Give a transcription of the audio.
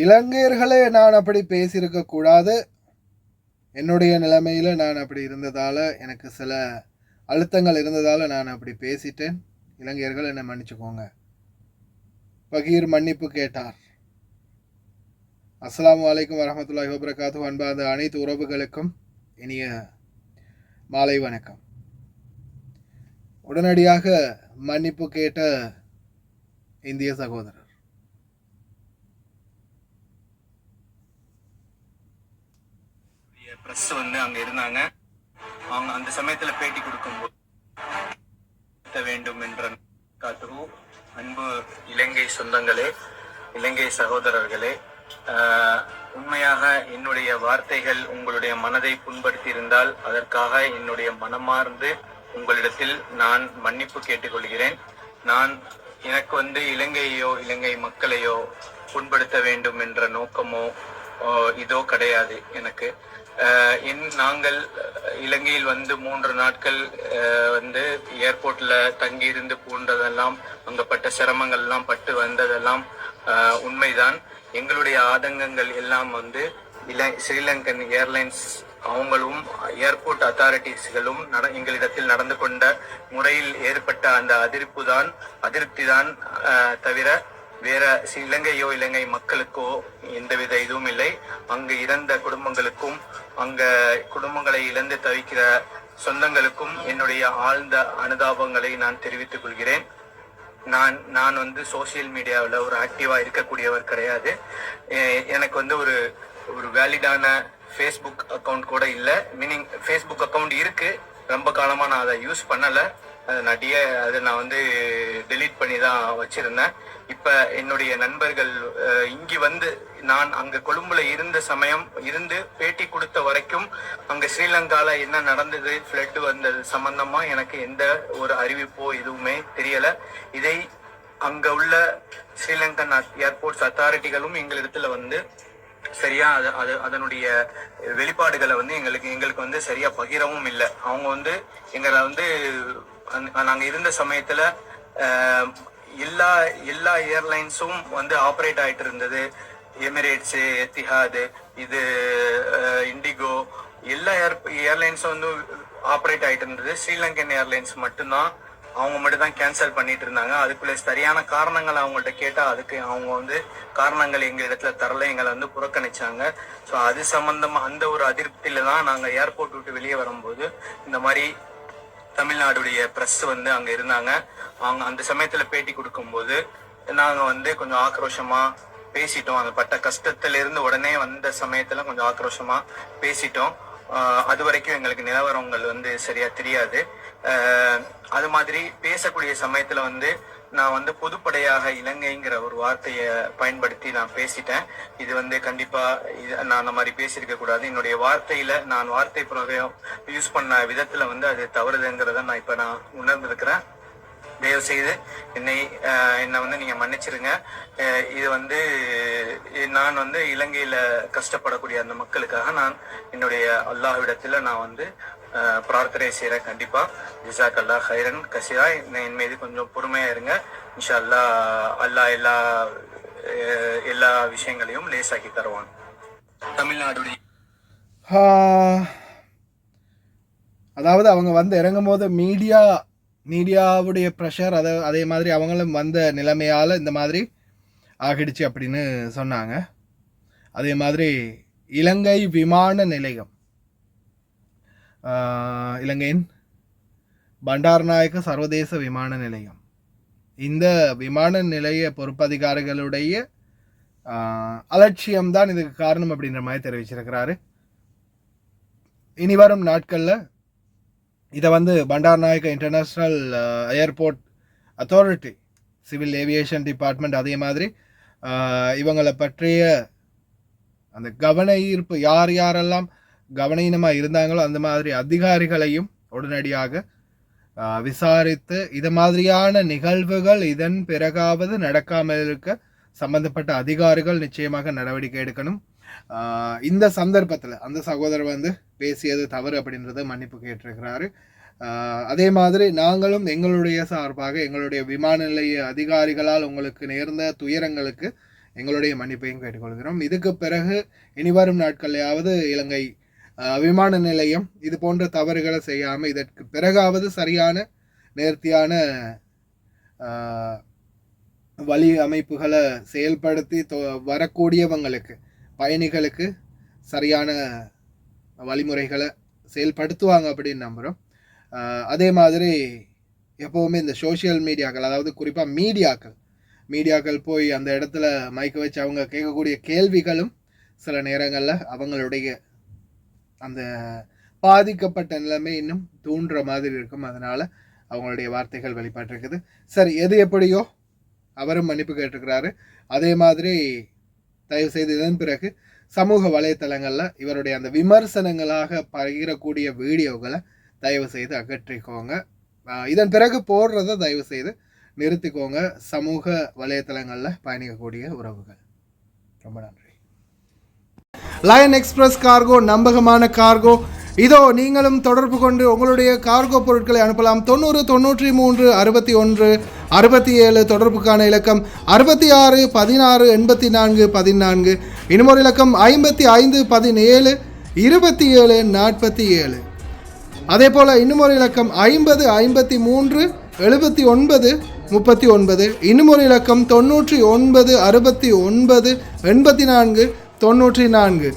இலங்கையர்களே நான் அப்படி பேசியிருக்க கூடாது. என்னுடைய நிலைமையில் நான் அப்படி இருந்ததால், எனக்கு சில அழுத்தங்கள் இருந்ததால் நான் அப்படி பேசிட்டேன். இலங்கையர்கள் என்னை மன்னிச்சுக்கோங்க. பகீர் மன்னிப்பு கேட்டார். அஸ்ஸலாமு அலைக்கும் வரஹ்மத்துல்லாஹி வபரகாத்துஹு. அன்பார்ந்த அனைத்து உறவுகளுக்கும் இனிய மாலை வணக்கம். உடனடியாக மன்னிப்பு கேட்ட இந்திய சகோதரர், பிரஸ் அங்க இருந்தாங்க. அவங்க அந்த சமயத்துல பேட்டி கொடுக்கும்போது வேண்டும் என்ற காத்துரு அன்பு இலங்கை சொந்தங்களே, இலங்கை சகோதரர்களே, உண்மையாக என்னுடைய வார்த்தைகள் உங்களுடைய மனதை புண்படுத்தி இருந்தால் அதற்காக என்னுடைய மனமார்ந்து உங்களிடத்தில் நான் மன்னிப்பு கேட்டுக்கொள்கிறேன். எனக்கு இலங்கையோ இலங்கை மக்களையோ புண்படுத்த வேண்டும் என்ற நோக்கமோ இதோ கிடையாது எனக்கு. நாங்கள் இலங்கையில் 3 நாட்கள் ஏர்போர்ட்ல தங்கியிருந்து போன்றதெல்லாம் அங்கப்பட்ட சிரமங்கள் எல்லாம் பட்டு வந்ததெல்லாம் உண்மைதான். எங்களுடைய ஆதங்கங்கள் எல்லாம் ஸ்ரீலங்கன் ஏர்லைன்ஸ் அவங்களும் ஏர்போர்ட் அத்தாரிட்டிஸ்களும் எங்களிடத்தில் நடந்து கொண்ட முறையில் ஏற்பட்ட அந்த அதிருப்தி தான் தவிர வேற இலங்கையோ இலங்கை மக்களுக்கோ எந்தவித இதுவும் இல்லை. அங்கு இறந்த குடும்பங்களுக்கும் அங்க குடும்பங்களை இழந்து தவிக்கிற சொந்தங்களுக்கும் என்னுடைய ஆழ்ந்த அனுதாபங்களை நான் தெரிவித்துக் கொள்கிறேன். நான் சோசியல் மீடியாவில் ஒரு ஆக்டிவா இருக்கக்கூடியவர் கிடையாது. எனக்கு ஒரு வேலிடான ஃபேஸ்புக் அக்கௌண்ட் கூட இல்லை. மீனிங் ஃபேஸ்புக் அக்கௌண்ட் இருக்கு, ரொம்ப காலமா நான் அதை யூஸ் பண்ணலை. அதை நான் டெலீட் பண்ணி தான் வச்சிருந்தேன். இப்ப என்னுடைய நண்பர்கள் இங்கு நான் அங்க கொழும்புல இருந்த சமயம் பேட்டி கொடுத்த வரைக்கும் அங்க ஸ்ரீலங்கால என்ன நடந்தது, ஃப்ளட் வந்தது சம்பந்தமா எனக்கு எந்த ஒரு அறிவிப்போ எதுவுமே தெரியல. இதை அங்க உள்ள ஸ்ரீலங்கன் ஏர்போர்ட்ஸ் அத்தாரிட்டிகளும் எங்களிடத்துல சரியா அதனுடைய வெளிப்பாடுகளை எங்களுக்கு சரியா பகிரவும் இல்லை. அவங்க எங்களை நாங்க இருந்த சமயத்துல எல்லா ஏர்லைன்ஸும் ஆப்ரேட் ஆயிட்டு இருந்தது. எமிரேட்ஸ், எத்திஹாத், இது இண்டிகோ, எல்லா ஏர்லைன்ஸும் ஆப்ரேட் ஆயிட்டு இருந்தது. ஸ்ரீலங்கன் ஏர்லைன்ஸ் மட்டும்தான் கேன்சல் பண்ணிட்டு இருந்தாங்க. அதுக்குள்ள சரியான காரணங்கள் அவங்கள்ட்ட கேட்டா அதுக்கு அவங்க காரணங்கள் எங்க இடத்துல தரல, எங்களை புறக்கணிச்சாங்க. ஸோ அது சம்பந்தமா அந்த ஒரு அதிருப்தியில தான் நாங்க ஏர்போர்ட் விட்டு வெளியே வரும்போது இந்த மாதிரி தமிழ்நாடுடைய பிரஸ் அங்க இருந்தாங்க. அவங்க அந்த சமயத்துல பேட்டி கொடுக்கும்போது நாங்க கொஞ்சம் ஆக்ரோஷமா பேசிட்டோம். அந்த பட்ட கஷ்டத்துல இருந்து உடனே வந்த சமயத்துல கொஞ்சம் ஆக்ரோஷமா பேசிட்டோம். அது வரைக்கும் எங்களுக்கு நிலவரங்கள் சரியா தெரியாது. அது மாதிரி பேசக்கூடிய சமயத்துல நான் பொதுப்படையாக இலங்கைங்கிற ஒரு வார்த்தையை பயன்படுத்தி நான் பேசிட்டேன். இது கண்டிப்பா நான் அந்த மாதிரி பேசியிருக்க கூடாது. என்னுடைய வார்த்தையில நான் வார்த்தை பிரயோகம் யூஸ் பண்ண விதத்துல அது தவறுதுங்கிறத நான் இப்ப உணர்ந்திருக்கிறேன். தயவு செய்து என்னை நீங்க மன்னிச்சிருங்க. இது நான் இலங்கையில கஷ்டப்படக்கூடிய அந்த மக்களுக்காக நான் என்னுடைய அல்லாஹ்விடத்துல நான் பிரார்த்தனை செய்யறேன். கண்டிப்பா ஜிசாக் அல்லாஹ் ஹைரன் கசீரா. என் மீது கொஞ்சம் பொறுமையா இருங்க. இன்ஷா அல்லாஹ் எல்லா விஷயங்களையும் லேசாக்கி தருவான். தமிழ்நாடுடைய அதாவது அவங்க இறங்கும் போது மீடியாவுடைய ப்ரெஷர், அதே மாதிரி அவங்களும் வந்த நிலைமையால் இந்த மாதிரி ஆகிடுச்சு அப்படின்னு சொன்னாங்க. அதே மாதிரி இலங்கை விமான நிலையம், இலங்கையின் பண்டாரநாயக்க சர்வதேச விமான நிலையம், இந்த விமான நிலைய பொறுப்பதிகாரிகளுடைய அலட்சியம்தான் இதுக்கு காரணம் அப்படின்ற மாதிரி தெரிவிச்சிருக்கிறாரு. இனி வரும் நாட்களில் இதை Bandaranaike international airport authority, civil aviation department, அதே மாதிரி இவங்களை பற்றிய அந்த கவன ஈர்ப்பு, யாரெல்லாம் கவனீனமாக இருந்தாங்களோ அந்த மாதிரி அதிகாரிகளையும் உடனடியாக விசாரித்து இது மாதிரியான நிகழ்வுகள் இதன் பிறகாவது நடக்காமல் இருக்க சம்பந்தப்பட்ட அதிகாரிகள் நிச்சயமாக நடவடிக்கை எடுக்கணும். இந்த சந்தர்ப்பத்தில் அந்த சகோதரர் பேசியது தவறு அப்படின்றத மன்னிப்பு கேட்டிருக்கிறாரு. அதே மாதிரி நாங்களும் எங்களுடைய சார்பாக எங்களுடைய விமான நிலைய அதிகாரிகளால் உங்களுக்கு நேர்ந்த துயரங்களுக்கு எங்களுடைய மன்னிப்பையும் கேட்டுக்கொள்கிறோம். இதுக்கு பிறகு இனிவரும் நாட்களையாவது இலங்கை விமான நிலையம் இது போன்ற தவறுகளை செய்யாமல் இதற்கு பிறகாவது சரியான நேர்த்தியான வழி அமைப்புகளை செயல்படுத்தி வரக்கூடியவங்களுக்கு பயணிகளுக்கு சரியான வழிமுறைகளை செயல்படுத்துவாங்க அப்படின்னு நம்புகிறோம். அதே மாதிரி எப்போவுமே இந்த சோஷியல் மீடியாக்கள், அதாவது குறிப்பாக மீடியாக்கள் போய் அந்த இடத்துல மைக்க வச்சு அவங்க கேட்கக்கூடிய கேள்விகளும் சில நேரங்களில் அவங்களுடைய அந்த பாதிக்கப்பட்ட நிலைமை இன்னும் தூண்டுற மாதிரி இருக்கும். அதனால் அவங்களுடைய வார்த்தைகள் வெளிப்பட்டிருக்குது. சரி, எது எப்படியோ அவரும் மன்னிப்பு கேட்டிருக்கிறாரு. அதே மாதிரி தயவு செய்து இதன் பிறகு சமூக வலைத்தளங்களில் இவருடைய அந்த விமர்சனங்களாக பகிரக்கூடிய வீடியோக்களை தயவு செய்து அகற்றிக்கோங்க. இதன் பிறகு போடுறத தயவு செய்து நிறுத்திக்கோங்க. சமூக வலைத்தளங்களில் பயணிக்கக்கூடிய உறவுகள். ரொம்ப நன்றி. லயன் எக்ஸ்பிரஸ் கார்கோ நம்பகமான கார்கோ. இதோ நீங்களும் தொடர்பு கொண்டு உங்களுடைய கார்கோ பொருட்களை அனுப்பலாம். 90 93 61 67 தொடர்புக்கான இலக்கம் 66 16 84 14. இன்னும் ஒரு இலக்கம் 55 17 27 47. அதே போல் இன்னும் ஒரு இலக்கம் 50 53 79 39. இன்னும் ஒரு இலக்கம் 99 69 84 94.